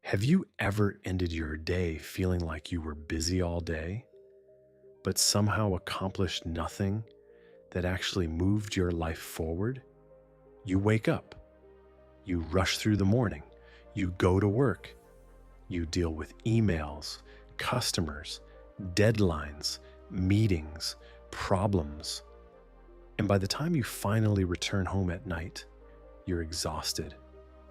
Have you ever ended your day feeling like you were busy all day, but somehow accomplished nothing that actually moved your life forward? You wake up, you rush through the morning, you go to work, you deal with emails, customers, deadlines, meetings, problems, and by the time you finally return home at night, you're exhausted,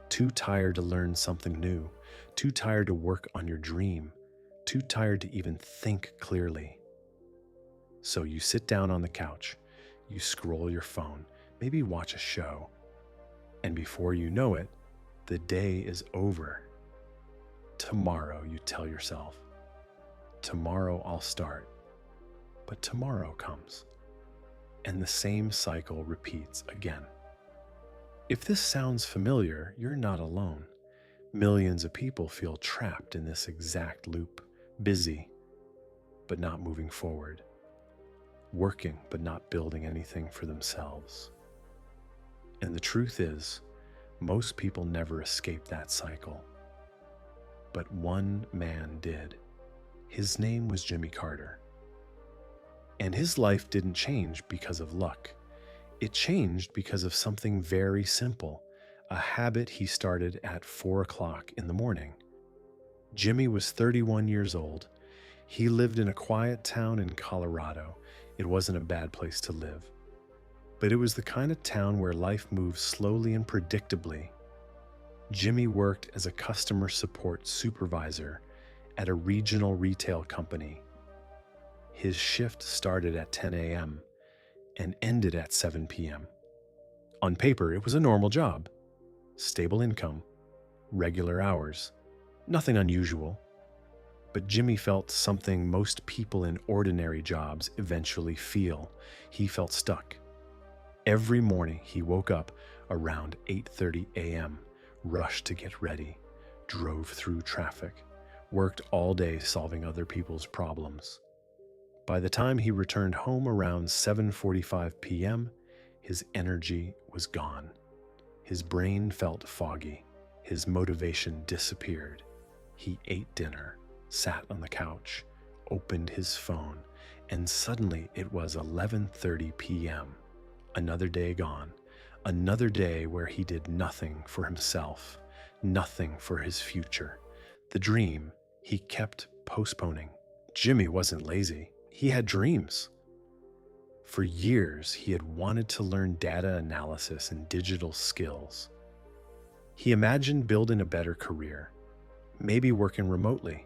too tired to learn something new, too tired to work on your dream, too tired to even think clearly. So you sit down on the couch, you scroll your phone, maybe watch a show, and before you know it, the day is over. Tomorrow, you tell yourself, tomorrow I'll start, but tomorrow comes, and the same cycle repeats again. If this sounds familiar, you're not alone. Millions of people feel trapped in this exact loop, busy, but not moving forward, working, but not building anything for themselves. And the truth is, most people never escape that cycle. But one man did. His name was Jimmy Carter. And his life didn't change because of luck. It changed because of something very simple, a habit he started at 4 o'clock in the morning. Jimmy was 31 years old. He lived in a quiet town in Colorado. It wasn't a bad place to live. But it was the kind of town where life moves slowly and predictably. Jimmy worked as a customer support supervisor at a regional retail company. His shift started at 10 a.m. and ended at 7 p.m. On paper, it was a normal job. Stable income, regular hours, nothing unusual. But Jimmy felt something most people in ordinary jobs eventually feel. He felt stuck. Every morning he woke up around 8:30 a.m., rushed to get ready, drove through traffic, worked all day solving other people's problems. By the time he returned home around 7:45 p.m., his energy was gone. His brain felt foggy. His motivation disappeared. He ate dinner, sat on the couch, opened his phone, and suddenly it was 11:30 p.m. Another day gone. Another day where he did nothing for himself, nothing for his future. The dream he kept postponing. Jimmy wasn't lazy. He had dreams. For years, he had wanted to learn data analysis and digital skills. He imagined building a better career, maybe working remotely,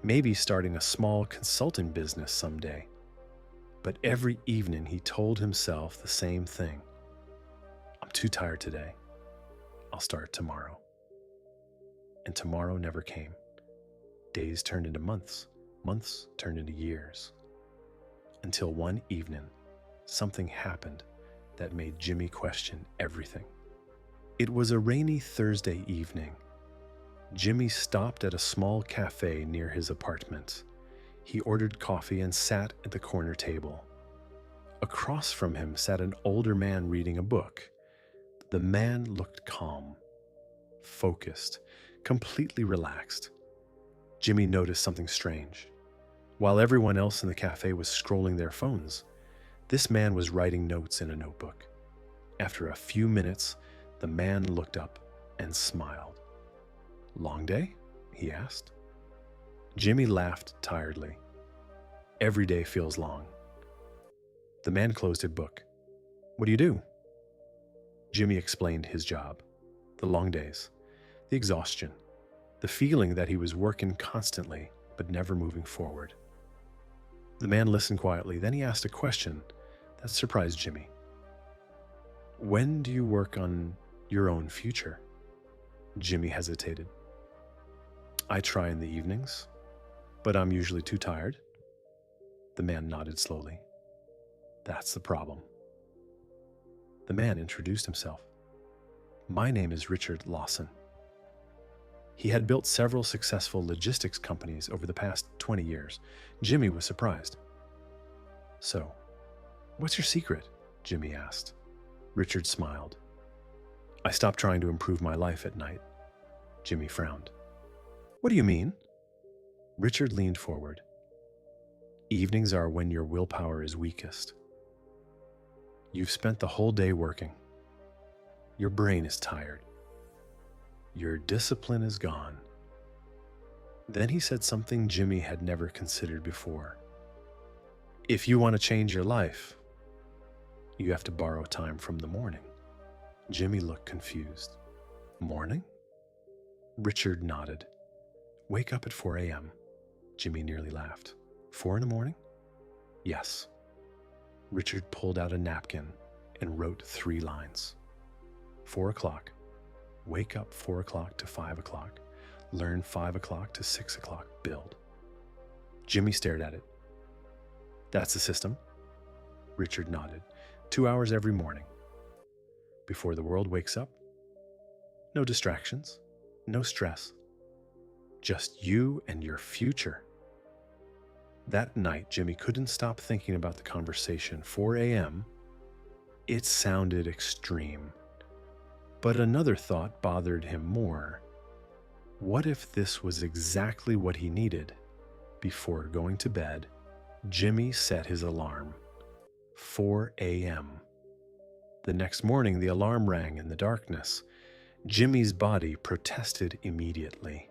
maybe starting a small consulting business someday. But every evening he told himself the same thing. I'm too tired today. I'll start tomorrow. And tomorrow never came. Days turned into months. Months turned into years. Until one evening, something happened that made Jimmy question everything. It was a rainy Thursday evening. Jimmy stopped at a small cafe near his apartment. He ordered coffee and sat at the corner table. Across from him sat an older man reading a book. The man looked calm, focused, completely relaxed. Jimmy noticed something strange. While everyone else in the cafe was scrolling their phones, this man was writing notes in a notebook. After a few minutes, the man looked up and smiled. "Long day?" he asked. Jimmy laughed tiredly. Every day feels long. The man closed his book. "What do you do?" Jimmy explained his job, the long days, the exhaustion, the feeling that he was working constantly but never moving forward. The man listened quietly, then he asked a question that surprised Jimmy. "When do you work on your own future?" Jimmy hesitated. "I try in the evenings, but I'm usually too tired." The man nodded slowly. "That's the problem." The man introduced himself. "My name is Richard Lawson." He had built several successful logistics companies over the past 20 years. Jimmy was surprised. "So, what's your secret?" Jimmy asked. Richard smiled. "I stopped trying to improve my life at night." Jimmy frowned. What do you mean? Richard leaned forward. Evenings are when your willpower is weakest. You've spent the whole day working. Your brain is tired. Your discipline is gone. Then he said something Jimmy had never considered before. If you want to change your life, you have to borrow time from the morning. Jimmy looked confused. Morning? Richard nodded. Wake up at 4 a.m. Jimmy nearly laughed. 4 in the morning? Yes. Richard pulled out a napkin and wrote 3 lines. 4 o'clock. Wake up 4 o'clock to 5 o'clock. Learn 5 o'clock to 6 o'clock. Build. Jimmy stared at it. That's the system? Richard nodded. 2 hours every morning. Before the world wakes up, no distractions, no stress. Just you and your future. That night, Jimmy couldn't stop thinking about the conversation. 4 a.m. It sounded extreme. But another thought bothered him more. What if this was exactly what he needed? Before going to bed, Jimmy set his alarm. 4 a.m. The next morning, the alarm rang in the darkness. Jimmy's body protested immediately.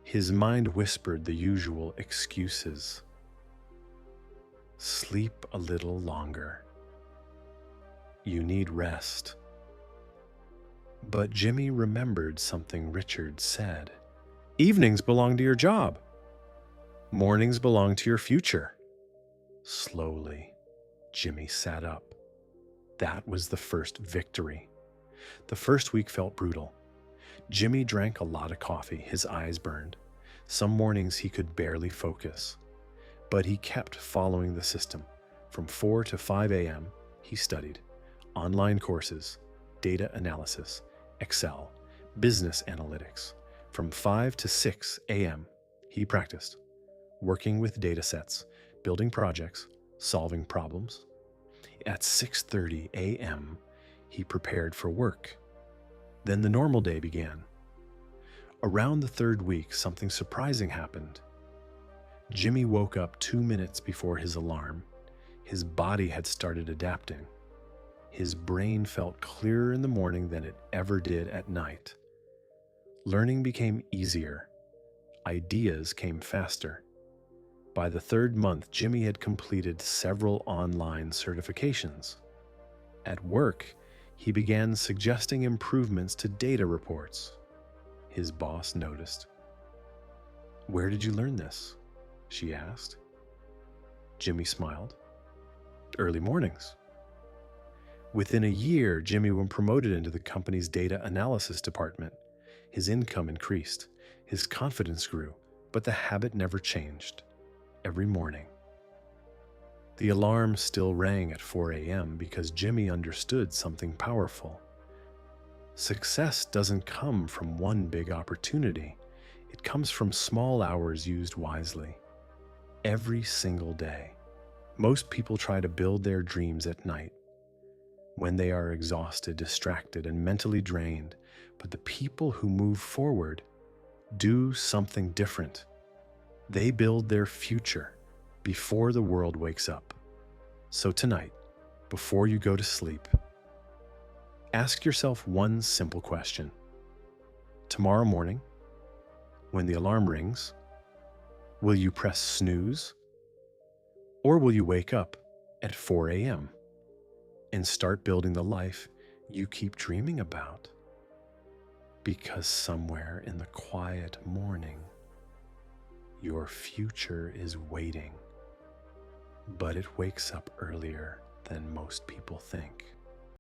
His mind whispered the usual excuses. Sleep a little longer. You need rest. But Jimmy remembered something Richard said. Evenings belong to your job. Mornings belong to your future. Slowly, Jimmy sat up. That was the first victory. The first week felt brutal. Jimmy drank a lot of coffee. His eyes burned. Some mornings he could barely focus. But he kept following the system. From 4 to 5 a.m., he studied. Online courses, data analysis, Excel, business analytics. From 5 to 6 a.m., he practiced. Working with data sets, building projects, solving problems. At 6:30 a.m., he prepared for work. Then the normal day began. Around the third week, something surprising happened. Jimmy woke up 2 minutes before his alarm. His body had started adapting. His brain felt clearer in the morning than it ever did at night. Learning became easier. Ideas came faster. By the third month, Jimmy had completed several online certifications. At work, he began suggesting improvements to data reports. His boss noticed. "Where did you learn this?" she asked. Jimmy smiled. "Early mornings." Within a year, Jimmy was promoted into the company's data analysis department. His income increased. His confidence grew, but the habit never changed. Every morning. The alarm still rang at 4 a.m. because Jimmy understood something powerful. Success doesn't come from one big opportunity. It comes from small hours used wisely. Every single day. Most people try to build their dreams at night, when they are exhausted, distracted, and mentally drained. But the people who move forward do something different. They build their future before the world wakes up. So tonight, before you go to sleep, ask yourself one simple question. Tomorrow morning, when the alarm rings, will you press snooze? Or will you wake up at 4 a.m. and start building the life you keep dreaming about? Because somewhere in the quiet morning, your future is waiting, but it wakes up earlier than most people think.